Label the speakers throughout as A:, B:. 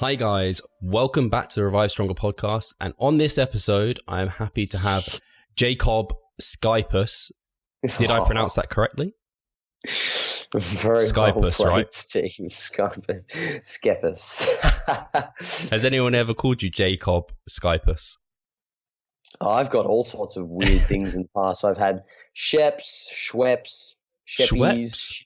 A: Hi guys, welcome back to the Revive Stronger podcast. And on this episode, I am happy to have Jacob Schepis. Did I pronounce that correctly?
B: Very
A: Schepis,
B: well
A: right?
B: Steve. Schepis.
A: Has anyone ever called you Jacob Schepis?
B: I've got all sorts of weird things in the past. I've had Schepis, Schepis,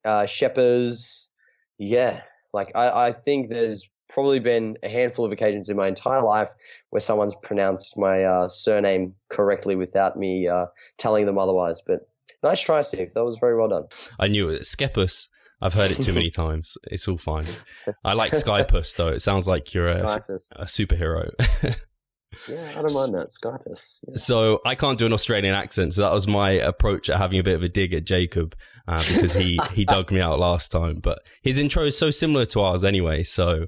B: Schepis. Yeah, like I think there's probably been a handful of occasions in my entire life where someone's pronounced my surname correctly without me telling them otherwise. But nice try, Steve. That was very well done.
A: I knew it. Schepis. I've heard it too many times. It's all fine. I like Schepis though. It sounds like you're a superhero.
B: Yeah, I don't mind that. Schepis. Yeah.
A: So I can't do an Australian accent. So that was my approach at having a bit of a dig at Jacob because he dug me out last time. But his intro is so similar to ours anyway. So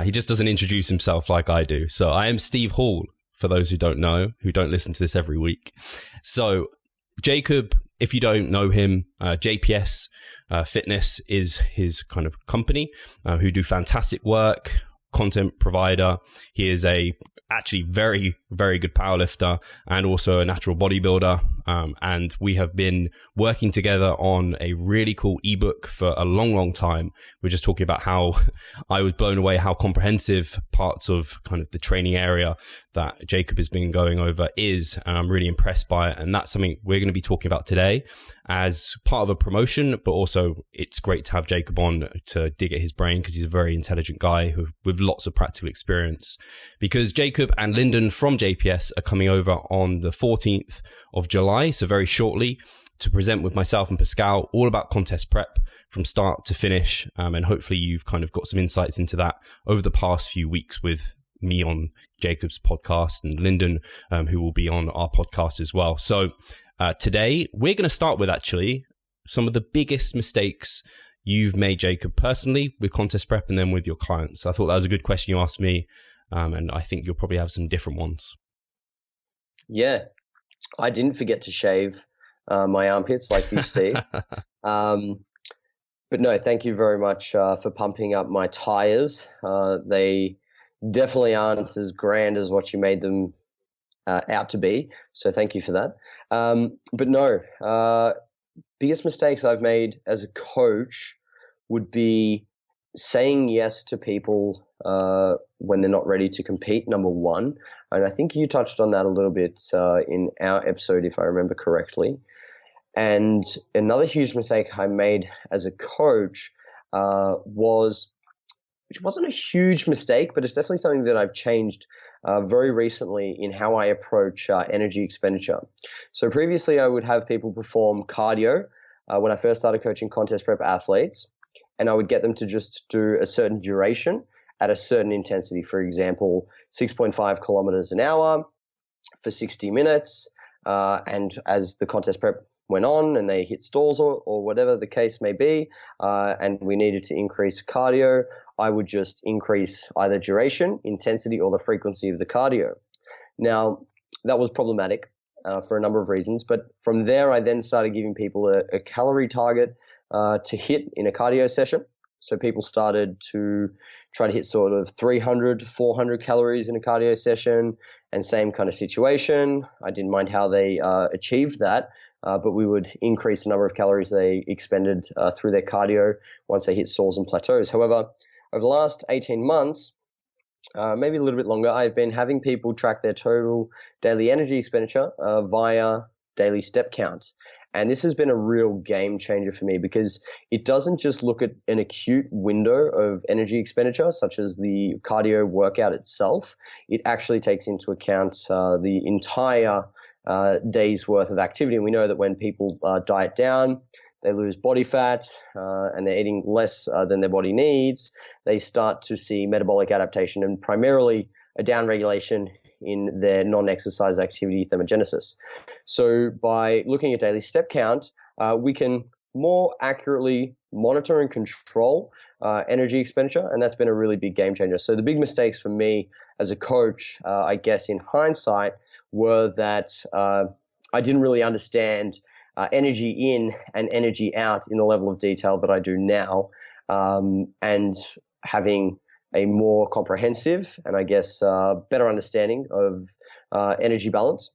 A: he just doesn't introduce himself like I do. So I am Steve Hall, for those who don't know, who don't listen to this every week. So Jacob, if you don't know him, JPS Fitness is his kind of company who do fantastic work, content provider. He is actually very, very good powerlifter and also a natural bodybuilder. And we have been working together on a really cool ebook for a long, long time. We're just talking about how I was blown away how comprehensive parts of kind of the training area that Jacob has been going over is. And I'm really impressed by it. And that's something we're going to be talking about today as part of a promotion, but also it's great to have Jacob on to dig at his brain because he's a very intelligent guy with lots of practical experience. Because Jacob and Lyndon from JPS are coming over on the 14th of July, so very shortly, to present with myself and Pascal all about contest prep from start to finish. And hopefully you've kind of got some insights into that over the past few weeks with me on Jacob's podcast and Lyndon, who will be on our podcast as well. So today we're going to start with actually some of the biggest mistakes you've made, Jacob, personally with contest prep and then with your clients. I thought that was a good question you asked me. And I think you'll probably have some different ones.
B: Yeah, I didn't forget to shave my armpits like you, Steve. But no, thank you very much for pumping up my tires. They definitely aren't as grand as what you made them out to be. So thank you for that. But no, biggest mistakes I've made as a coach would be saying yes to people when they're not ready to compete, number one. And I think you touched on that a little bit in our episode, if I remember correctly. And another huge mistake I made as a coach which wasn't a huge mistake, but it's definitely something that I've changed very recently in how I approach energy expenditure. So previously I would have people perform cardio when I first started coaching contest prep athletes, and I would get them to just do a certain duration at a certain intensity. For example, 6.5 kilometers an hour for 60 minutes. And as the contest prep went on and they hit stalls or whatever the case may be, and we needed to increase cardio, I would just increase either duration, intensity, or the frequency of the cardio. Now, that was problematic for a number of reasons. But from there, I then started giving people a calorie target to hit in a cardio session. So people started to try to hit sort of 300 to 400 calories in a cardio session, and same kind of situation. I didn't mind how they achieved that, but we would increase the number of calories they expended through their cardio once they hit stalls and plateaus. However, over the last 18 months, maybe a little bit longer, I've been having people track their total daily energy expenditure via daily step count. And this has been a real game changer for me because it doesn't just look at an acute window of energy expenditure, such as the cardio workout itself. It actually takes into account the entire day's worth of activity. And we know that when people diet down, they lose body fat and they're eating less than their body needs. They start to see metabolic adaptation and primarily a downregulation in their non-exercise activity thermogenesis. So by looking at daily step count, we can more accurately monitor and control energy expenditure, and that's been a really big game changer. So the big mistakes for me as a coach, I guess in hindsight, were that I didn't really understand energy in and energy out in the level of detail that I do now, and having a more comprehensive and I guess better understanding of energy balance,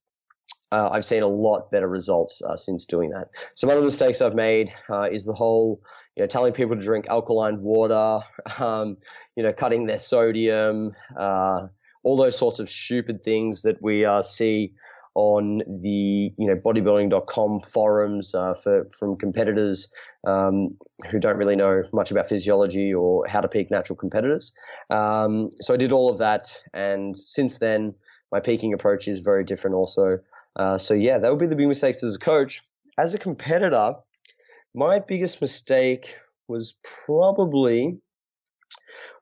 B: I've seen a lot better results since doing that. Some other mistakes I've made is the whole, telling people to drink alkaline water, cutting their sodium, all those sorts of stupid things that we see on the bodybuilding.com forums from competitors who don't really know much about physiology or how to peak natural competitors. So I did all of that, and since then my peaking approach is very different also. So yeah, that would be the big mistakes as a coach. As a competitor, my biggest mistake was probably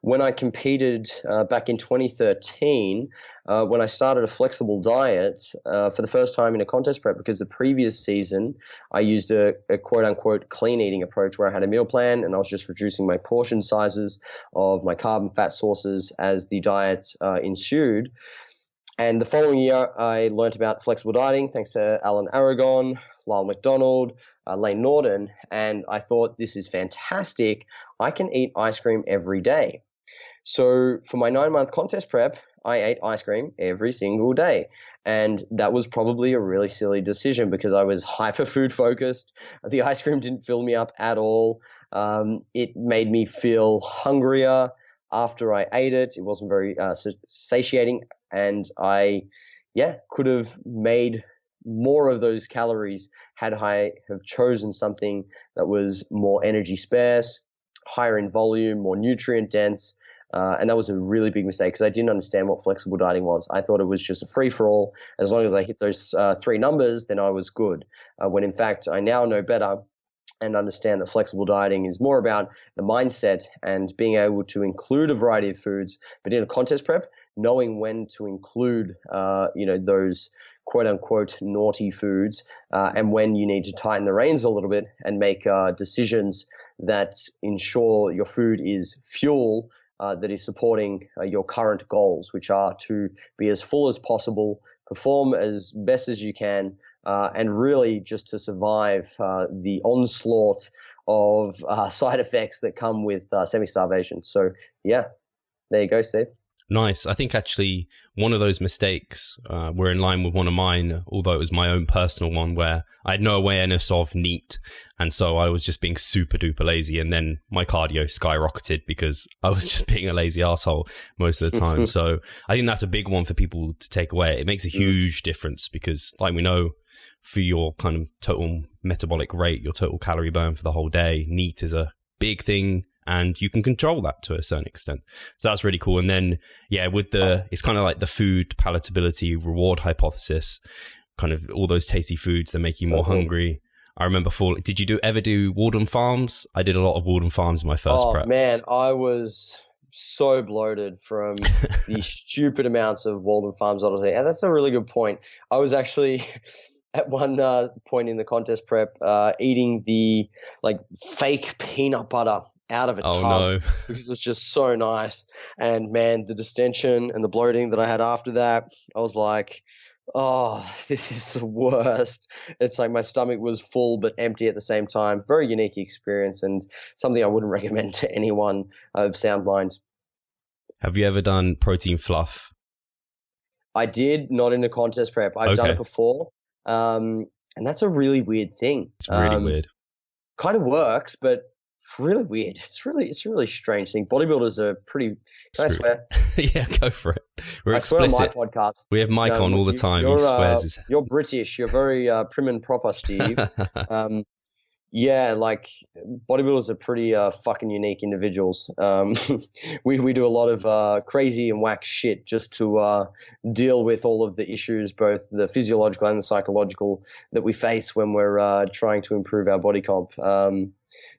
B: when I competed back in 2013, when I started a flexible diet for the first time in a contest prep, because the previous season I used a quote-unquote clean eating approach where I had a meal plan and I was just reducing my portion sizes of my carb and fat sources as the diet ensued. And the following year, I learned about flexible dieting thanks to Alan Aragon, Lyle McDonald, Lane Norton, and I thought, this is fantastic. I can eat ice cream every day. So for my 9-month contest prep, I ate ice cream every single day. And that was probably a really silly decision because I was hyper food focused. The ice cream didn't fill me up at all. It made me feel hungrier after I ate it. It wasn't very satiating. And I, could have made more of those calories had I have chosen something that was more energy sparse, higher in volume, more nutrient dense. And that was a really big mistake because I didn't understand what flexible dieting was. I thought it was just a free-for-all. As long as I hit those 3 numbers, then I was good. When in fact, I now know better and understand that flexible dieting is more about the mindset and being able to include a variety of foods. But in a contest prep, knowing when to include, those quote-unquote naughty foods and when you need to tighten the reins a little bit and make decisions that ensure your food is fuel that is supporting your current goals, which are to be as full as possible, perform as best as you can, and really just to survive the onslaught of side effects that come with semi-starvation. So, yeah, there you go, Steve.
A: Nice. I think actually one of those mistakes were in line with one of mine, although it was my own personal one where I had no awareness of NEAT. And so I was just being super duper lazy. And then my cardio skyrocketed because I was just being a lazy asshole most of the time. So I think that's a big one for people to take away. It makes a huge difference because, like we know, for your kind of total metabolic rate, your total calorie burn for the whole day, NEAT is a big thing. And you can control that to a certain extent. So that's really cool. And then, with it's kind of like the food palatability reward hypothesis, kind of all those tasty foods that make you more hungry. I remember did you ever do Walden Farms? I did a lot of Walden Farms in my first prep.
B: Oh man, I was so bloated from the stupid amounts of Walden Farms I was eating. And that's a really good point. I was actually at one point in the contest prep eating the fake peanut butter out of a tub because it was just so nice. And man, the distension and the bloating that I had after that, I was like, oh, this is the worst. It's like my stomach was full but empty at the same time. Very unique experience and something I wouldn't recommend to anyone of sound mind.
A: Have you ever done protein fluff?
B: I did, not in a contest prep. I've done it before. And that's a really weird thing.
A: It's really weird.
B: Kind of works, but really weird. It's a really strange thing. Bodybuilders are pretty. Can I swear?
A: Yeah, go for it. We're
B: explicit.
A: Swear
B: on my podcast.
A: We have Mike on all the time. He swears.
B: You're British. You're very prim and proper, Steve. Bodybuilders are pretty fucking unique individuals. We do a lot of crazy and whack shit just to deal with all of the issues, both the physiological and the psychological, that we face when we're trying to improve our body comp.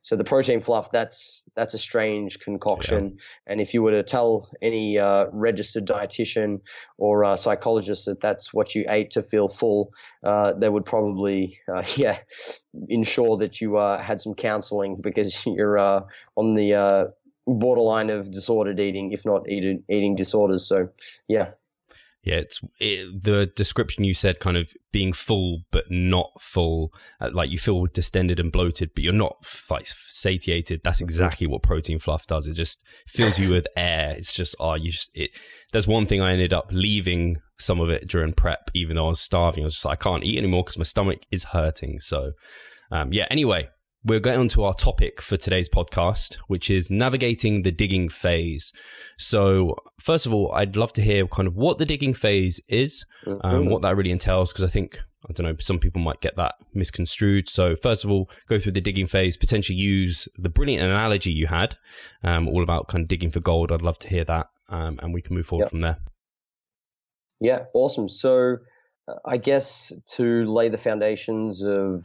B: So the protein fluff, that's a strange concoction. Yeah. And if you were to tell any registered dietitian or psychologist that that's what you ate to feel full, they would probably, ensure that you had some counseling because you're on the borderline of disordered eating, if not eating disorders. So, yeah.
A: Yeah, the description you said, kind of being full but not full, like you feel distended and bloated, but you're not like satiated. That's exactly what protein fluff does. It just fills you with air. It's just, there's one thing I ended up leaving some of it during prep, even though I was starving. I was just like, I can't eat anymore because my stomach is hurting. So anyway, we're going on to our topic for today's podcast, which is navigating the digging phase. So first of all, I'd love to hear kind of what the digging phase is, what that really entails, because I think, I don't know, some people might get that misconstrued. So first of all, go through the digging phase, potentially use the brilliant analogy you had, all about kind of digging for gold. I'd love to hear that, and we can move forward from there.
B: Yeah, awesome. So I guess to lay the foundations of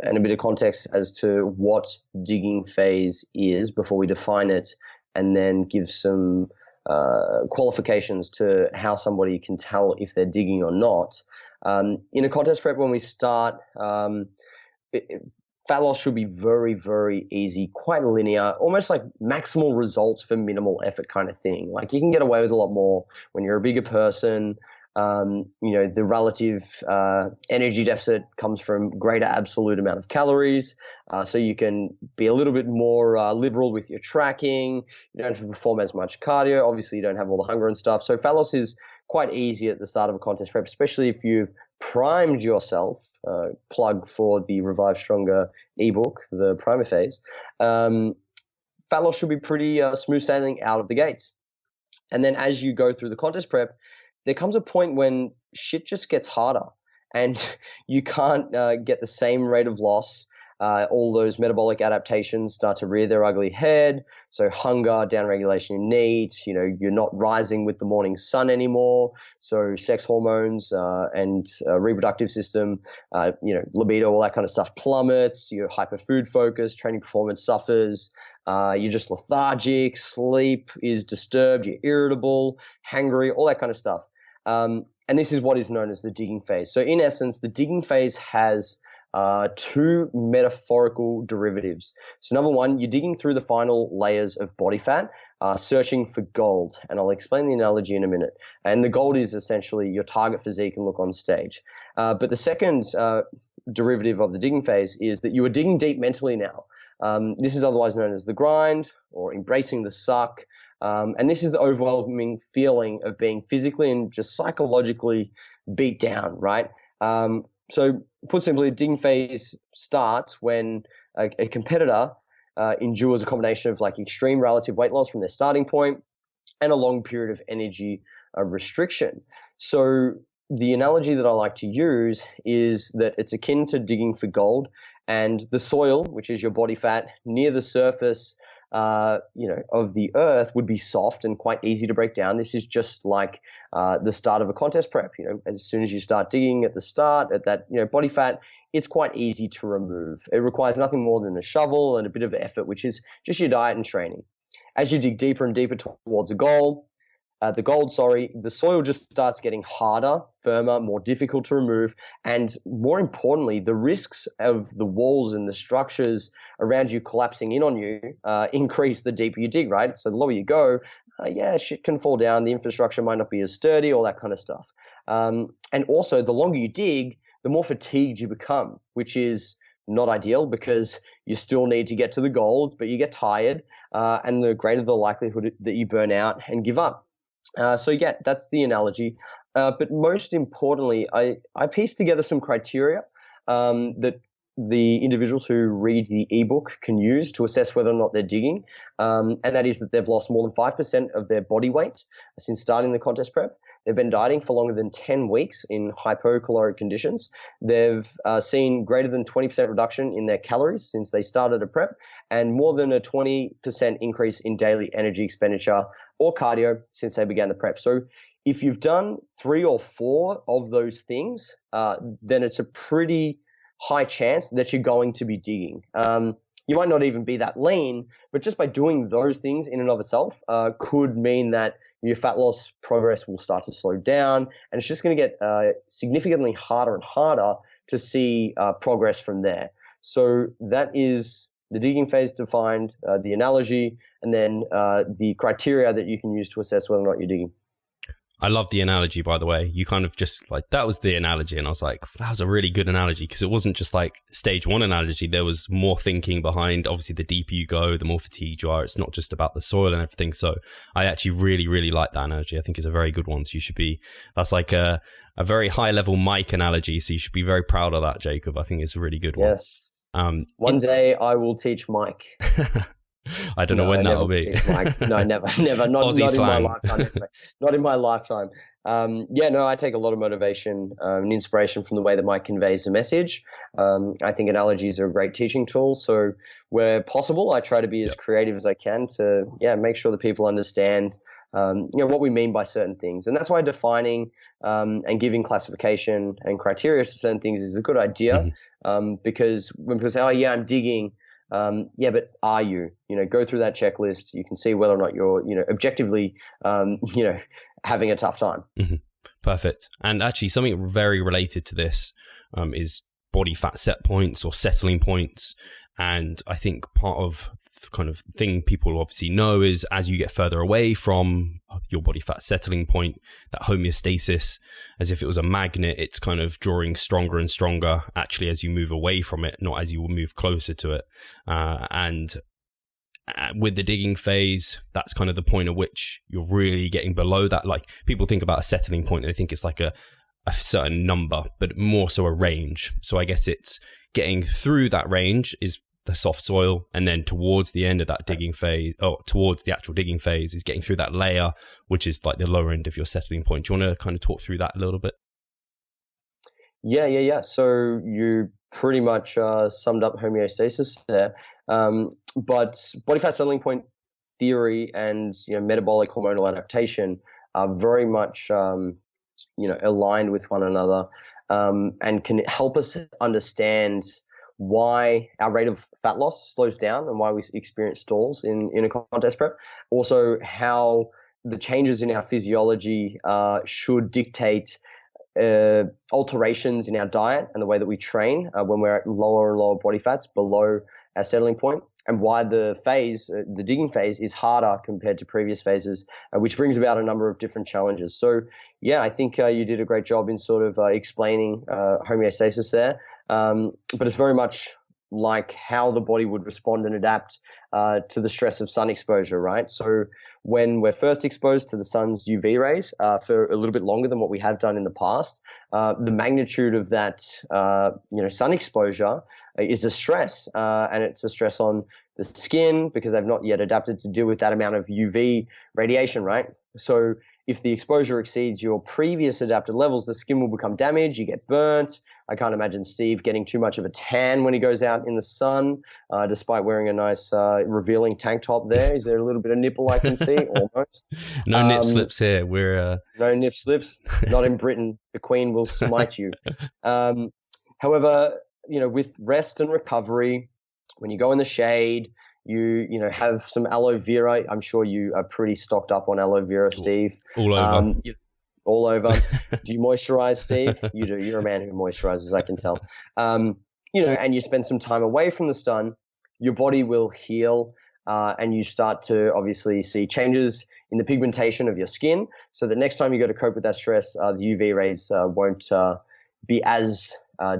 B: and a bit of context as to what digging phase is before we define it, and then give some qualifications to how somebody can tell if they're digging or not. In a contest prep, when we start, fat loss should be very, very easy, quite linear, almost like maximal results for minimal effort kind of thing. Like you can get away with a lot more when you're a bigger person. The relative energy deficit comes from greater absolute amount of calories. So you can be a little bit more liberal with your tracking. You don't have to perform as much cardio. Obviously, you don't have all the hunger and stuff. So fat loss is quite easy at the start of a contest prep, especially if you've primed yourself. Plug for the Revive Stronger ebook, the primer phase. Fat loss should be pretty smooth sailing out of the gates. And then as you go through the contest prep, there comes a point when shit just gets harder and you can't get the same rate of loss. All those metabolic adaptations start to rear their ugly head. So hunger, downregulation in needs, you're not rising with the morning sun anymore. So sex hormones and reproductive system, libido, all that kind of stuff plummets. Your hyperfood focus, training performance suffers. You're just lethargic, sleep is disturbed, you're irritable, hangry, all that kind of stuff. And this is what is known as the digging phase. So in essence, the digging phase has two metaphorical derivatives. So number one, you're digging through the final layers of body fat, searching for gold. And I'll explain the analogy in a minute. And the gold is essentially your target physique and look on stage. But the second derivative of the digging phase is that you are digging deep mentally now. This is otherwise known as the grind or embracing the suck. And this is the overwhelming feeling of being physically and just psychologically beat down, right? So put simply, the digging phase starts when a competitor endures a combination of like extreme relative weight loss from their starting point and a long period of energy restriction. So the analogy that I like to use is that it's akin to digging for gold, and the soil, which is your body fat near the surface of the earth, would be soft and quite easy to break down. This is just like the start of a contest prep. As soon as you start digging at the start at that, body fat, it's quite easy to remove. It requires nothing more than a shovel and a bit of effort, which is just your diet and training. As you dig deeper and deeper towards the soil just starts getting harder, firmer, more difficult to remove, and more importantly, the risks of the walls and the structures around you collapsing in on you increase the deeper you dig, right? So the lower you go, shit can fall down, the infrastructure might not be as sturdy, all that kind of stuff. And also, the longer you dig, the more fatigued you become, which is not ideal because you still need to get to the gold, but you get tired, and the greater the likelihood that you burn out and give up. That's the analogy. But most importantly, I pieced together some criteria that the individuals who read the ebook can use to assess whether or not they're digging. And that is that they've lost more than 5% of their body weight since starting the contest prep. They've been dieting for longer than 10 weeks in hypocaloric conditions. They've seen greater than 20% reduction in their calories since they started a prep, and more than a 20% increase in daily energy expenditure or cardio since they began the prep. So if you've done 3 or 4 of those things, then it's a pretty high chance that you're going to be digging. You might not even be that lean, but just by doing those things in and of itself could mean that your fat loss progress will start to slow down, and it's just going to get significantly harder and harder to see progress from there. So that is the digging phase defined, the analogy, and then the criteria that you can use to assess whether or not you're digging.
A: I love the analogy, by the way. You kind of just like, that was the analogy. And I was like, that was a really good analogy, because it wasn't just like stage one analogy. There was more thinking behind, obviously, the deeper you go, the more fatigued you are. It's not just about the soil and everything. So I actually really, really like that analogy. I think it's a very good one. So that's like a very high level Mike analogy. So you should be very proud of that, Jacob. I think it's a really good one.
B: Yes. One day I will teach Mike.
A: I don't know when that'll be.
B: No, never. Not in my lifetime. Anyway. Not in my lifetime. I take a lot of motivation and inspiration from the way that Mike conveys the message. I think analogies are a great teaching tool. So where possible, I try to be as creative as I can to make sure that people understand what we mean by certain things. And that's why defining and giving classification and criteria to certain things is a good idea. Because when people say, "Oh yeah, I'm digging," but are you? Go through that checklist. You can see whether or not you're, objectively, having a tough time.
A: Perfect. And actually, something very related to this is body fat set points or settling points. And I think part of the kind of thing people obviously know is, as you get further away from your body fat settling point, that homeostasis, as if it was a magnet, it's kind of drawing stronger and stronger actually as you move away from it, not as you will move closer to it. And with the digging phase, that's kind of the point at which you're really getting below that. Like, people think about a settling point, they think it's like a certain number, but more so a range. So I guess it's getting through that range is the soft soil, and then towards the end of that digging phase, or towards the actual digging phase, is getting through that layer, which is like the lower end of your settling point. Do you want to kind of talk through that a little bit?
B: Yeah. So you pretty much summed up homeostasis there. But body fat settling point theory and metabolic hormonal adaptation are very much aligned with one another, and can help us understand why our rate of fat loss slows down and why we experience stalls in a contest prep. Also, how the changes in our physiology should dictate alterations in our diet and the way that we train when we're at lower and lower body fats below our settling point, and why the digging phase is harder compared to previous phases, which brings about a number of different challenges. So I think you did a great job in sort of explaining homeostasis there, but it's very much like how the body would respond and adapt to the stress of sun exposure, right? So when we're first exposed to the sun's UV rays for a little bit longer than what we have done in the past, the magnitude of that sun exposure is a stress, and it's a stress on the skin because they've not yet adapted to deal with that amount of UV radiation, right? So if the exposure exceeds your previous adapted levels, the skin will become damaged, you get burnt. I can't imagine Steve getting too much of a tan when he goes out in the sun, despite wearing a nice revealing tank top there. Is there a little bit of nipple I can see? Almost.
A: No nip slips here.
B: No nip slips. Not in Britain. The Queen will smite you. However, with rest and recovery, when you go in the shade, you have some aloe vera. I'm sure you are pretty stocked up on aloe vera, Steve.
A: All over.
B: All over. Do you moisturize, Steve? You do. You're a man who moisturizes, I can tell. And you spend some time away from the sun, your body will heal, and you start to obviously see changes in the pigmentation of your skin, so that next time you go to cope with that stress, the UV rays won't be as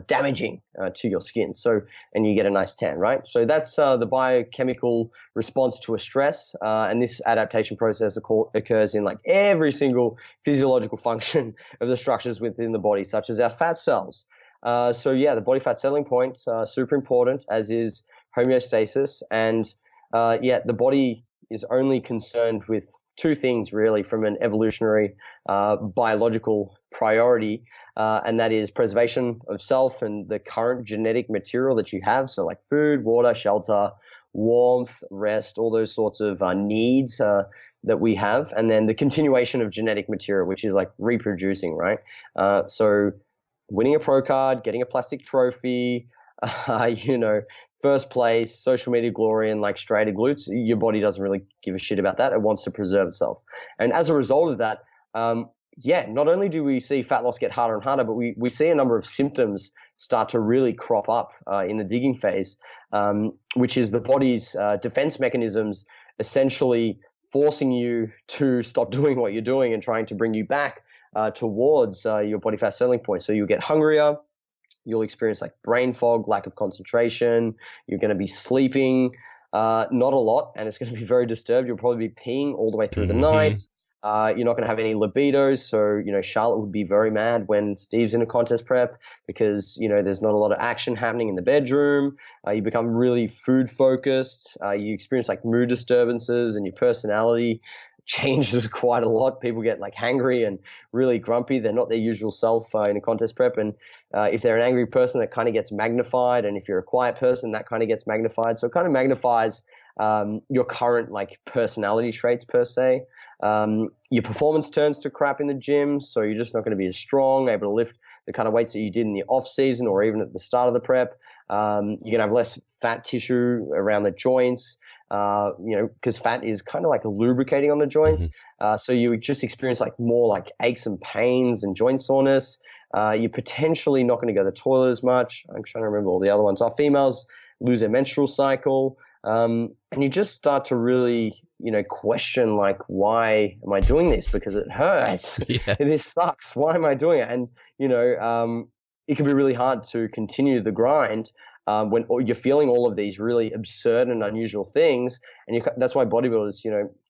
B: damaging to your skin. So, and you get a nice tan, right? So that's the biochemical response to a stress. And this adaptation process occurs in like every single physiological function of the structures within the body, such as our fat cells. The body fat settling point, super important, as is homeostasis. And the body is only concerned with two things really from an evolutionary biological priority, and that is preservation of self and the current genetic material that you have. So like food, water, shelter, warmth, rest, all those sorts of needs that we have. And then the continuation of genetic material, which is like reproducing, right? So winning a pro card, getting a plastic trophy, first place, social media glory, and like striated glutes, your body doesn't really give a shit about that. It wants to preserve itself. And as a result of that, not only do we see fat loss get harder and harder, but we see a number of symptoms start to really crop up in the digging phase, which is the body's defense mechanisms essentially forcing you to stop doing what you're doing and trying to bring you back towards your body fat settling point. So you'll get hungrier, you'll experience like brain fog, lack of concentration, you're going to be sleeping not a lot, and it's going to be very disturbed. You'll probably be peeing all the way through the night. You're not going to have any libido. So, Charlotte would be very mad when Steve's in a contest prep because, there's not a lot of action happening in the bedroom. You become really food focused. You experience like mood disturbances, and your personality changes quite a lot. People get like hangry and really grumpy. They're not their usual self in a contest prep. And if they're an angry person, that kind of gets magnified. And if you're a quiet person, that kind of gets magnified. So it kind of magnifies your current like personality traits per se. Your performance turns to crap in the gym, so you're just not going to be as strong, able to lift the kind of weights that you did in the off season or even at the start of the prep. You're going to have less fat tissue around the joints, because fat is kind of like a lubricating on the joints. So you just experience like more like aches and pains and joint soreness. You're potentially not going to go to the toilet as much. I'm trying to remember all the other ones. Our females lose their menstrual cycle. And you just start to really, question like, why am I doing this? Because it hurts.
A: Yeah.
B: This sucks. Why am I doing it? And, it can be really hard to continue the grind when you're feeling all of these really absurd and unusual things. And that's why bodybuilders,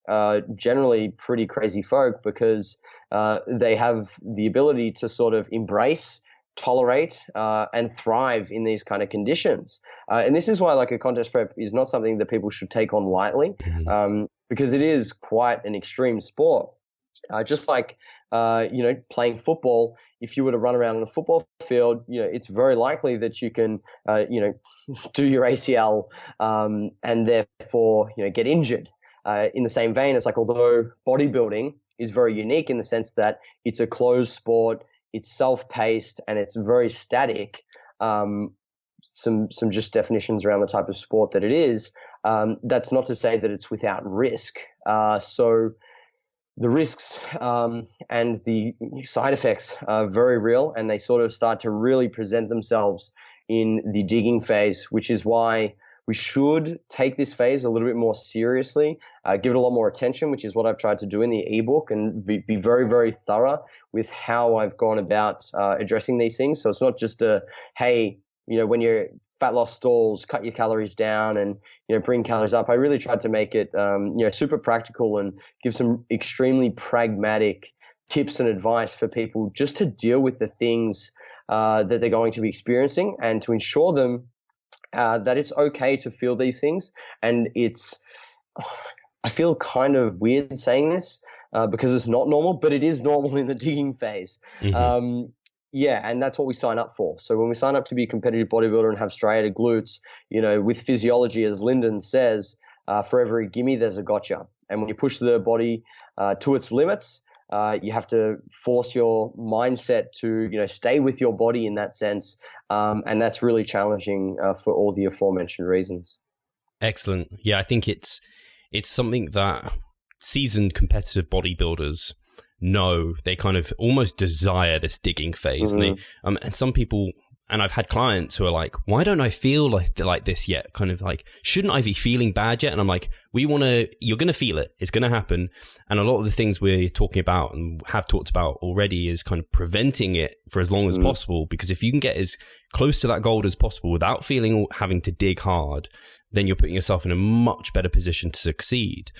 B: are generally pretty crazy folk, because they have the ability to sort of embrace, tolerate, and thrive in these kind of conditions. And this is why like a contest prep is not something that people should take on lightly, because it is quite an extreme sport. Just like, playing football, if you were to run around on a football field, it's very likely that you can, do your ACL and therefore, get injured. In the same vein, it's like, although bodybuilding is very unique in the sense that it's a closed sport, it's self-paced, and it's very static. Some just definitions around the type of sport that it is. That's not to say that it's without risk. So the risks and the side effects are very real, and they sort of start to really present themselves in the digging phase, which is why we should take this phase a little bit more seriously, give it a lot more attention, which is what I've tried to do in the ebook, and be very, very thorough with how I've gone about addressing these things. So it's not just hey, when your fat loss stalls, cut your calories down and, bring calories up. I really tried to make it, super practical and give some extremely pragmatic tips and advice for people just to deal with the things that they're going to be experiencing, and to ensure them that it's okay to feel these things. And I feel kind of weird saying this because it's not normal, but it is normal in the digging phase. And that's what we sign up for. So when we sign up to be a competitive bodybuilder and have striated glutes, with physiology, as Lyndon says, for every gimme, there's a gotcha. And when you push the body to its limits, you have to force your mindset to, stay with your body in that sense. And that's really challenging for all the aforementioned reasons.
A: Excellent. Yeah, I think it's something that seasoned competitive bodybuilders know. They kind of almost desire this digging phase. And some people, and I've had clients who are like, why don't I feel like this yet? Kind of like, shouldn't I be feeling bad yet? And I'm like, you're going to feel it. It's going to happen. And a lot of the things we're talking about and have talked about already is kind of preventing it for as long as possible. Because if you can get as close to that goal as possible without feeling having to dig hard, then you're putting yourself in a much better position to succeed.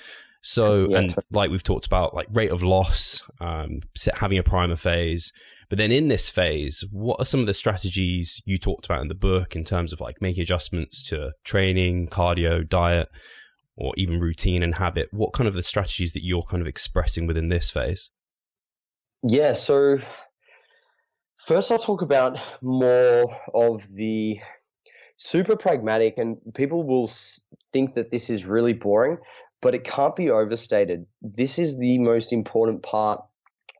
A: So, and like we've talked about, like rate of loss, having a primer phase. But then in this phase, what are some of the strategies you talked about in the book in terms of like making adjustments to training, cardio, diet, or even routine and habit? What kind of the strategies that you're kind of expressing within this phase?
B: Yeah, so first I'll talk about more of the super pragmatic, and people will think that this is really boring, but it can't be overstated. This is the most important part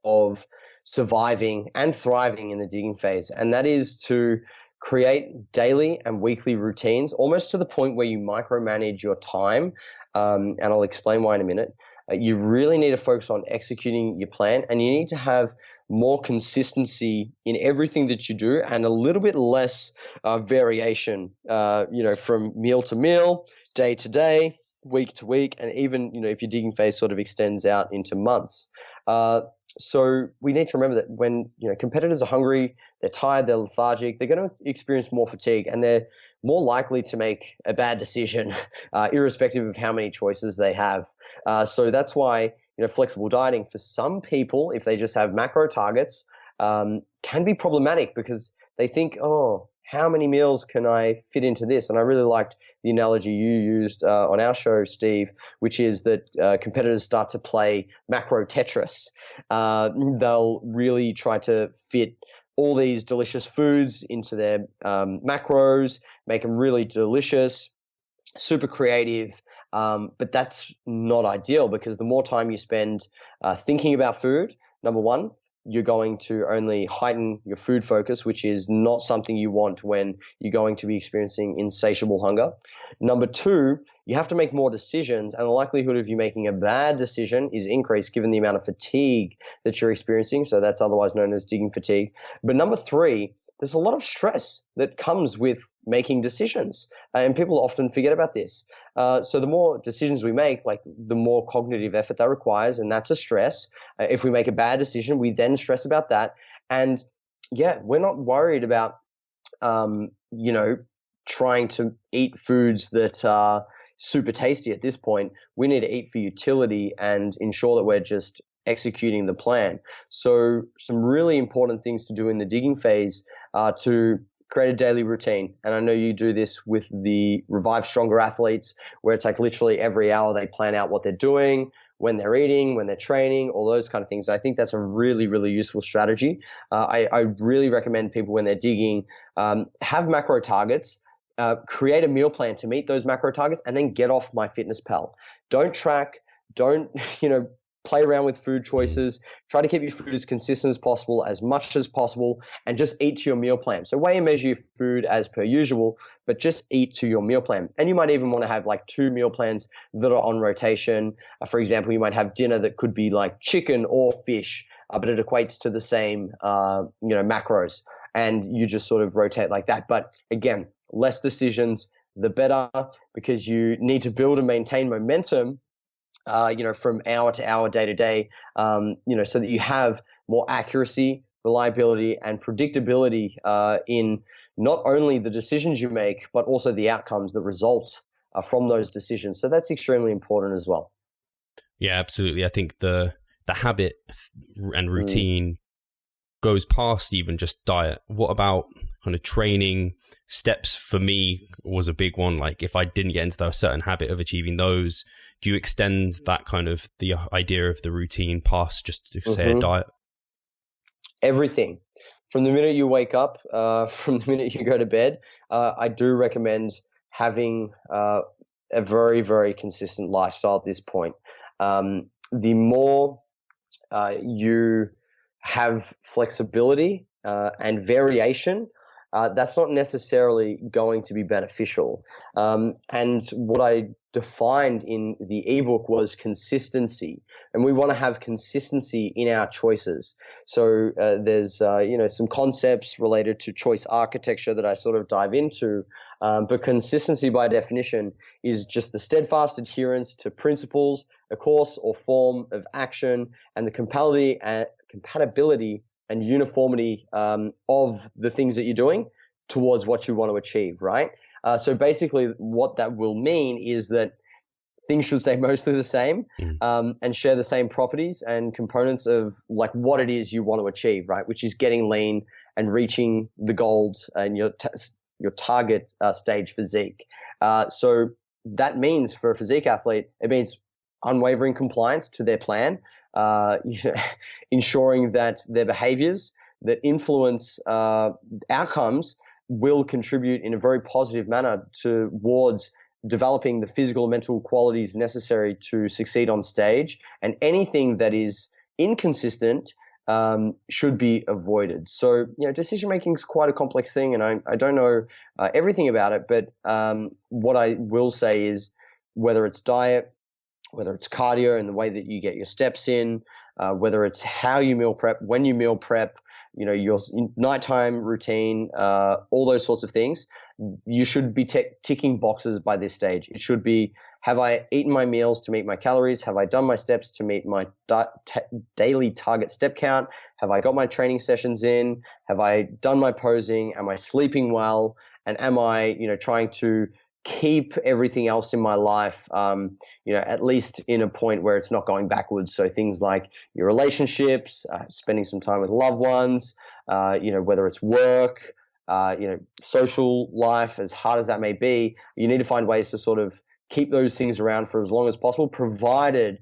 B: of surviving and thriving in the digging phase, and that is to create daily and weekly routines, almost to the point where you micromanage your time, and I'll explain why in a minute. You really need to focus on executing your plan, and you need to have more consistency in everything that you do and a little bit less variation, from meal to meal, day to day, week to week, and even, if your digging phase sort of extends out into months. So we need to remember that when, competitors are hungry, they're tired, they're lethargic, they're going to experience more fatigue, and they're more likely to make a bad decision, irrespective of how many choices they have. So that's why, flexible dieting for some people, if they just have macro targets, can be problematic because they think, oh, how many meals can I fit into this? And I really liked the analogy you used on our show, Steve, which is that competitors start to play macro Tetris. They'll really try to fit all these delicious foods into their macros, make them really delicious, super creative. But that's not ideal because the more time you spend thinking about food, number one, you're going to only heighten your food focus, which is not something you want when you're going to be experiencing insatiable hunger. Number two, you have to make more decisions, and the likelihood of you making a bad decision is increased given the amount of fatigue that you're experiencing. So that's otherwise known as digging fatigue. But number three, there's a lot of stress that comes with making decisions, and people often forget about this. So the more decisions we make, like the more cognitive effort that requires, and that's a stress. If we make a bad decision, we then stress about that. And yeah, we're not worried about, trying to eat foods that are super tasty at this point. We need to eat for utility and ensure that we're just executing the plan. So some really important things to do in the digging phase are to create a daily routine. And I know you do this with the Revive Stronger athletes, where it's like literally every hour they plan out what they're doing, when they're eating, when they're training, all those kind of things. I think that's a really, really useful strategy. I really recommend people when they're digging, have macro targets, create a meal plan to meet those macro targets, and then get off MyFitnessPal. Don't track, don't, play around with food choices. Try to keep your food as consistent as possible, as much as possible, and just eat to your meal plan. So weigh and measure your food as per usual, but just eat to your meal plan. And you might even want to have like 2 meal plans that are on rotation. For example, you might have dinner that could be like chicken or fish, but it equates to the same, macros, and you just sort of rotate like that. But again, less decisions, the better, because you need to build and maintain momentum from hour to hour, day to day, so that you have more accuracy, reliability, and predictability in not only the decisions you make, but also the outcomes that result from those decisions. So that's extremely important as well.
A: Yeah, absolutely. I think the habit and routine goes past even just diet. What about kind of training? Steps for me was a big one. Like if I didn't get into a certain habit of achieving those, do you extend that kind of the idea of the routine past just to say a diet?
B: Everything. From the minute you wake up, from the minute you go to bed, I do recommend having a very, very consistent lifestyle at this point. The more you have flexibility and variation, that's not necessarily going to be beneficial. And what I defined in the ebook was consistency, and we want to have consistency in our choices. So there's some concepts related to choice architecture that I sort of dive into, but consistency by definition is just the steadfast adherence to principles, a course or form of action, and the compatibility and uniformity of the things that you're doing towards what you want to achieve, right? So basically what that will mean is that things should stay mostly the same and share the same properties and components of like what it is you want to achieve, right? Which is getting lean and reaching the goals and your target stage physique. So that means for a physique athlete, it means unwavering compliance to their plan, ensuring that their behaviors that influence outcomes will contribute in a very positive manner towards developing the physical and mental qualities necessary to succeed on stage. And anything that is inconsistent should be avoided. So, decision making is quite a complex thing, and I don't know everything about it, but what I will say is whether it's diet, whether it's cardio and the way that you get your steps in, whether it's how you meal prep, when you meal prep, your nighttime routine, all those sorts of things, you should be ticking boxes by this stage. It should be, have I eaten my meals to meet my calories? Have I done my steps to meet my daily target step count? Have I got my training sessions in? Have I done my posing? Am I sleeping well? And am I, trying to keep everything else in my life, at least in a point where it's not going backwards? So things like your relationships, spending some time with loved ones, whether it's work, social life, as hard as that may be, you need to find ways to sort of keep those things around for as long as possible, provided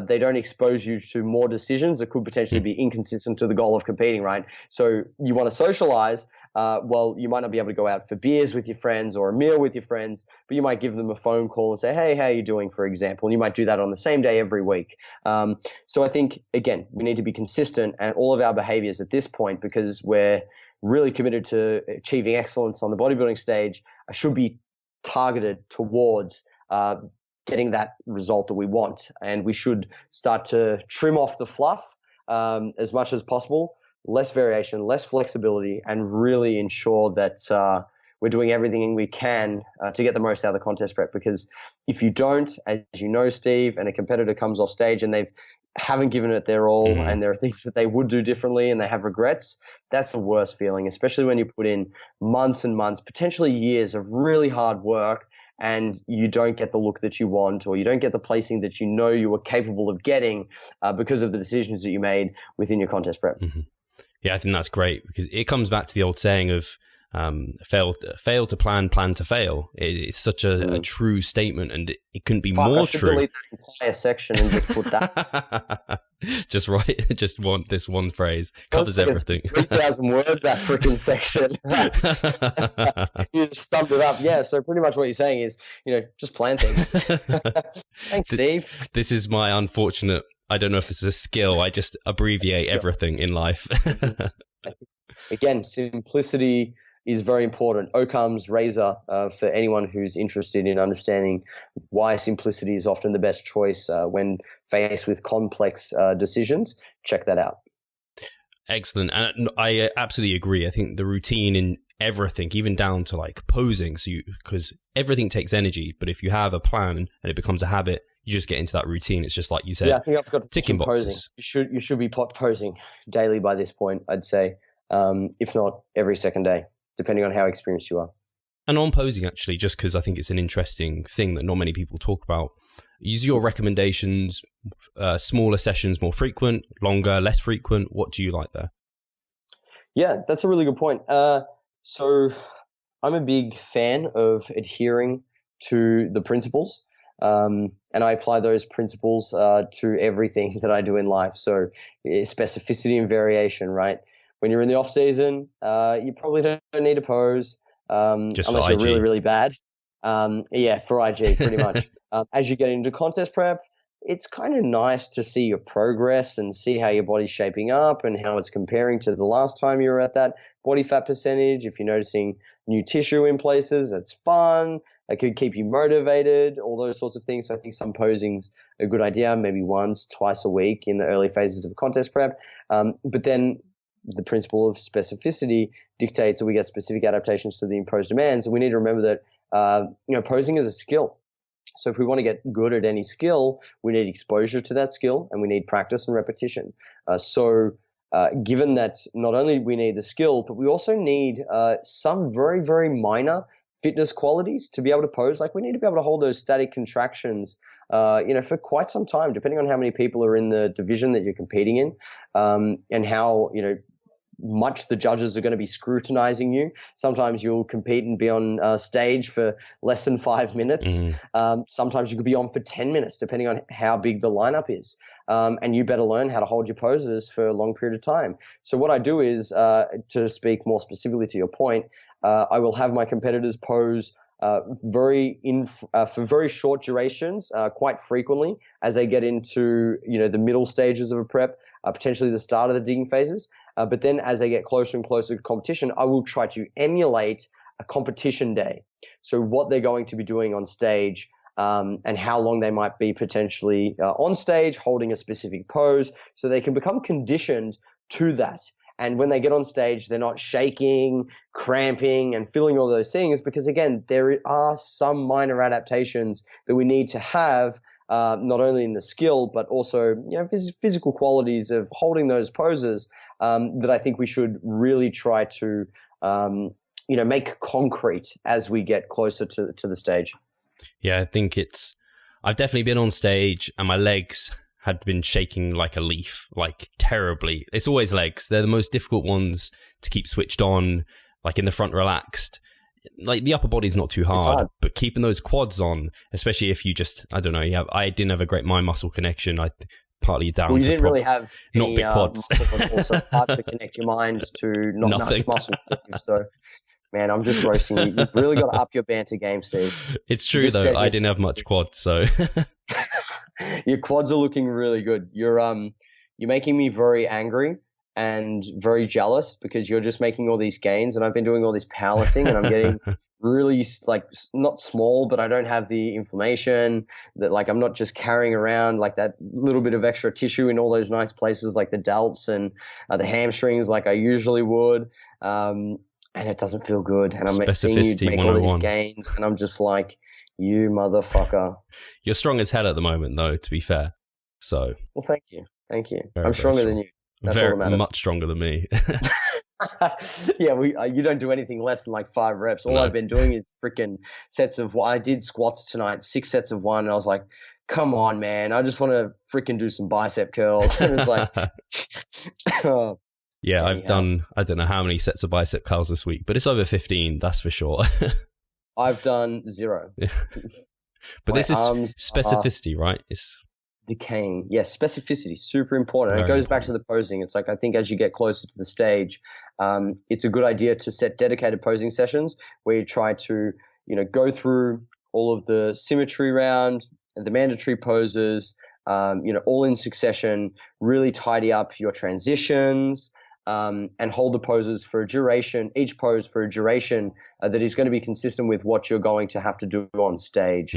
B: they don't expose you to more decisions that could potentially be inconsistent to the goal of competing, right? So you want to socialize. Well, you might not be able to go out for beers with your friends or a meal with your friends, but you might give them a phone call and say, hey, how are you doing, for example? And you might do that on the same day every week. So I think, again, we need to be consistent and all of our behaviors at this point, because we're really committed to achieving excellence on the bodybuilding stage, should be targeted towards getting that result that we want. And we should start to trim off the fluff as much as possible, less variation, less flexibility, and really ensure that we're doing everything we can to get the most out of the contest prep. Because if you don't, as you know, Steve, and a competitor comes off stage and they haven't given it their all, and there are things that they would do differently and they have regrets, that's the worst feeling, especially when you put in months and months, potentially years of really hard work, and you don't get the look that you want, or you don't get the placing that you know you were capable of getting because of the decisions that you made within your contest prep.
A: Yeah, I think that's great, because it comes back to the old saying of fail to plan, plan to fail. It's such a true statement, and it couldn't be more
B: I should
A: true.
B: delete that entire section and just put that.
A: Just want this one phrase covers everything.
B: 3,000 words, that freaking section. You just summed it up. Yeah, so pretty much what you're saying is, just plan things. Thanks, Steve.
A: This is my unfortunate, I don't know if it's a skill, I just abbreviate everything in life.
B: Again, simplicity is very important. Occam's razor for anyone who's interested in understanding why simplicity is often the best choice when faced with complex decisions. Check that out. Excellent.
A: And I absolutely agree. I think the routine in everything, even down to like posing, because everything takes energy, but if you have a plan and it becomes a habit, you just get into that routine. It's just like you said.
B: Yeah, I think I've got
A: ticking boxes.
B: Posing. You should be posing daily by this point, I'd say, if not every second day, depending on how experienced you are.
A: And on posing, actually, just because I think it's an interesting thing that not many people talk about, use your recommendations, smaller sessions, more frequent, longer, less frequent. What do you like there?
B: Yeah, that's a really good point. So I'm a big fan of adhering to the principles, and I apply those principles to everything that I do in life. So specificity and variation, right? When you're in the off season, you probably don't need a pose unless you're really, really bad. Yeah, for IG, pretty much. As you get into contest prep, it's kind of nice to see your progress and see how your body's shaping up and how it's comparing to the last time you were at that body fat percentage. If you're noticing new tissue in places, that's fun. It could keep you motivated, all those sorts of things. So I think some posing's a good idea, maybe once, twice a week in the early phases of contest prep. But then the principle of specificity dictates that we get specific adaptations to the imposed demands. And we need to remember that, posing is a skill. So if we want to get good at any skill, we need exposure to that skill and we need practice and repetition. Given that not only we need the skill, but we also need some very, very minor fitness qualities to be able to pose. Like we need to be able to hold those static contractions, for quite some time, depending on how many people are in the division that you're competing in, and how, much the judges are going to be scrutinizing you. Sometimes you'll compete and be on stage for less than 5 minutes. Sometimes you could be on for 10 minutes, depending on how big the lineup is. And you better learn how to hold your poses for a long period of time. So what I do is, to speak more specifically to your point, I will have my competitors pose for very short durations, quite frequently as they get into the middle stages of a prep, potentially the start of the digging phases. But then as they get closer and closer to competition, I will try to emulate a competition day. So what they're going to be doing on stage, and how long they might be potentially on stage holding a specific pose, so they can become conditioned to that. And when they get on stage, they're not shaking, cramping, and feeling all those things because, again, there are some minor adaptations that we need to have, not only in the skill, but also physical qualities of holding those poses that I think we should really try to make concrete as we get closer to the stage.
A: Yeah, I think I've definitely been on stage and my legs had been shaking like a leaf, like terribly. It's always legs. They're the most difficult ones to keep switched on, like in the front relaxed. Like the upper body's not too hard, but keeping those quads on, especially if you just, I don't know, I didn't have a great mind-muscle connection. I partly down
B: well, you
A: to
B: didn't really have
A: not
B: any,
A: big quads.
B: Also part to connect your mind to not
A: Nothing.
B: much muscle, Steve. So, man, I'm just roasting you. You've really got to up your banter game, Steve.
A: It's true though. I didn't have much quads, so
B: your quads are looking really good. You're making me very angry and very jealous because you're just making all these gains, and I've been doing all this powerlifting, and I'm getting really not small, but I don't have the inflammation that I'm not just carrying around like that little bit of extra tissue in all those nice places like the delts and the hamstrings like I usually would. And it doesn't feel good. And I'm seeing you make all these gains, and I'm just like, you motherfucker.
A: You're strong as hell at the moment, though, to be fair. So,
B: well, thank you.
A: Very,
B: I'm stronger than you. That's all that matters.
A: Much stronger than me.
B: Yeah, you don't do anything less than 5 reps. All I've been doing is freaking sets of. I did squats tonight, 6 sets of 1, and I was like, come on, man, I just want to freaking do some bicep curls. And it's like, oh.
A: Yeah, I've done, I don't know how many sets of bicep curls this week, but it's over 15, that's for sure.
B: I've done 0.
A: But this is specificity, right? It's
B: decaying. Yes, specificity, super important. And it goes back to the posing. It's I think as you get closer to the stage, it's a good idea to set dedicated posing sessions where you try to, go through all of the symmetry round and the mandatory poses, all in succession, really tidy up your transitions, and hold the poses for a duration, each pose for a duration that is going to be consistent with what you're going to have to do on stage,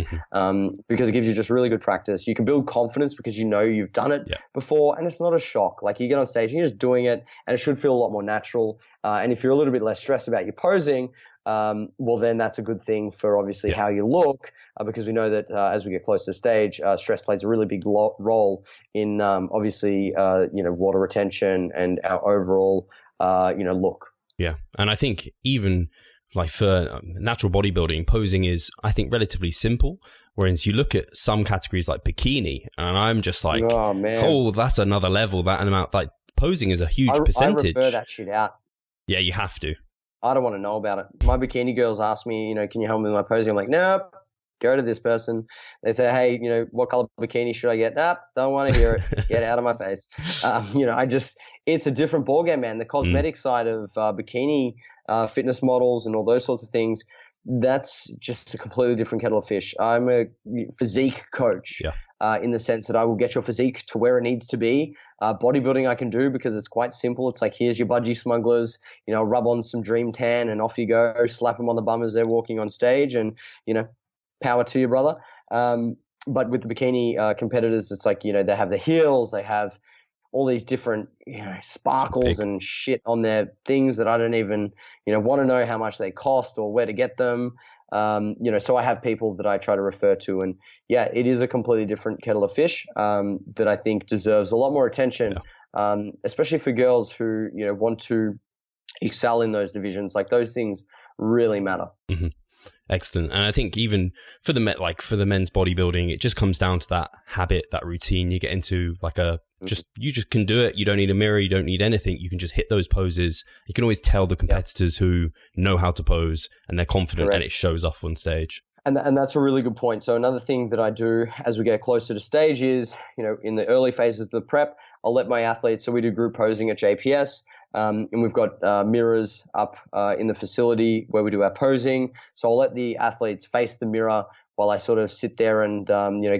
B: because it gives you just really good practice. You can build confidence because you've done it before, and it's not a shock. You get on stage and you're just doing it, and it should feel a lot more natural. And if you're a little bit less stressed about your posing, well, then that's a good thing for obviously how you look, because we know that as we get closer to stage, stress plays a really big role in obviously water retention and our overall look. Yeah,
A: and I think even for natural bodybuilding, posing is, I think, relatively simple. Whereas you look at some categories like bikini, and I'm just like, oh, that's another level. That amount, posing is a huge percentage.
B: I refer that shit out.
A: Yeah, you have to.
B: I don't want to know about it. My bikini girls ask me, can you help me with my posing? I'm like, nope, go to this person. They say, hey, what color bikini should I get? Nope, don't want to hear it. Get out of my face. It's a different ballgame, man. The cosmetic side of bikini fitness models and all those sorts of things, that's just a completely different kettle of fish. I'm a physique coach. In the sense that I will get your physique to where it needs to be. Bodybuilding I can do because it's quite simple. It's here's your budgie smugglers, rub on some Dream Tan and off you go, slap them on the bum as they're walking on stage, and, power to you, brother. But with the bikini competitors, it's they have the heels, they have all these different, sparkles and shit on their things that I don't even, want to know how much they cost or where to get them. So I have people that I try to refer to, and it is a completely different kettle of fish that I think deserves a lot more attention, especially for girls who want to excel in those divisions. Those things really matter.
A: Mm-hmm. Excellent. And I think even for the men's bodybuilding, it just comes down to that habit, that routine. You get into you just can do it. You don't need a mirror. You don't need anything. You can just hit those poses. You can always tell the competitors who know how to pose and they're confident. And it shows off on stage.
B: And that's a really good point. So another thing that I do as we get closer to stage is, in the early phases of the prep, I'll let my athletes, so we do group posing at JPS, and we've got mirrors up in the facility where we do our posing. So I'll let the athletes face the mirror while I sort of sit there and,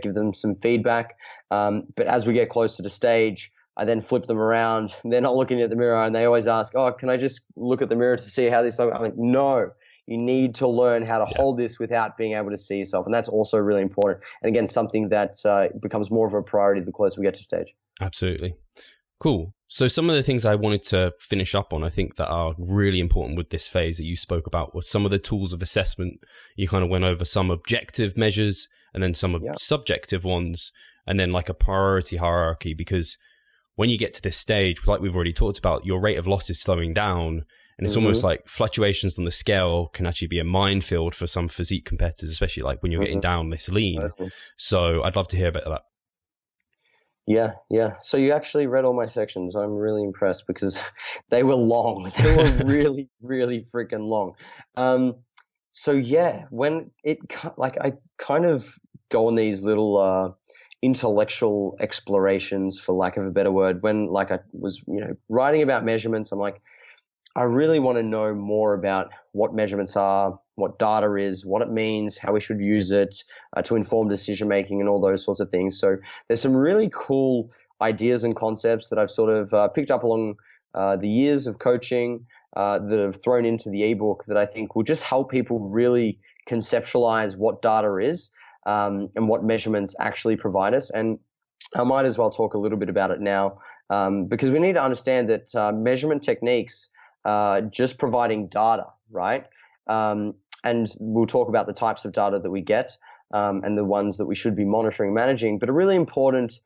B: give them some feedback. But as we get closer to stage, I then flip them around. They're not looking at the mirror, and they always ask, oh, can I just look at the mirror to see how this looks? I'm like, no. You need to learn how to hold this without being able to see yourself. And that's also really important. And again, something that becomes more of a priority the closer we get to stage.
A: Absolutely. Cool. So some of the things I wanted to finish up on, I think that are really important with this phase that you spoke about, was some of the tools of assessment. You kind of went over some objective measures and then some subjective ones, and then like a priority hierarchy, because when you get to this stage, like we've already talked about, your rate of loss is slowing down. And it's almost like fluctuations on the scale can actually be a minefield for some physique competitors, especially like when you're getting down this lean.
B: Certainly.
A: So I'd love to hear a bit of that.
B: Yeah. So you actually read all my sections. I'm really impressed because they were long. They were really, really freaking long. So yeah, when I kind of go on these little intellectual explorations, for lack of a better word, when like I was, writing about measurements, I'm like, I really want to know more about what measurements are, what data is, what it means, how we should use it to inform decision making and all those sorts of things. So there's some really cool ideas and concepts that I've sort of picked up along the years of coaching that have thrown into the ebook that I think will just help people really conceptualize what data is and what measurements actually provide us. And I might as well talk a little bit about it now because we need to understand that measurement techniques just providing data, right? And we'll talk about the types of data that we get and the ones that we should be monitoring, managing. But a really important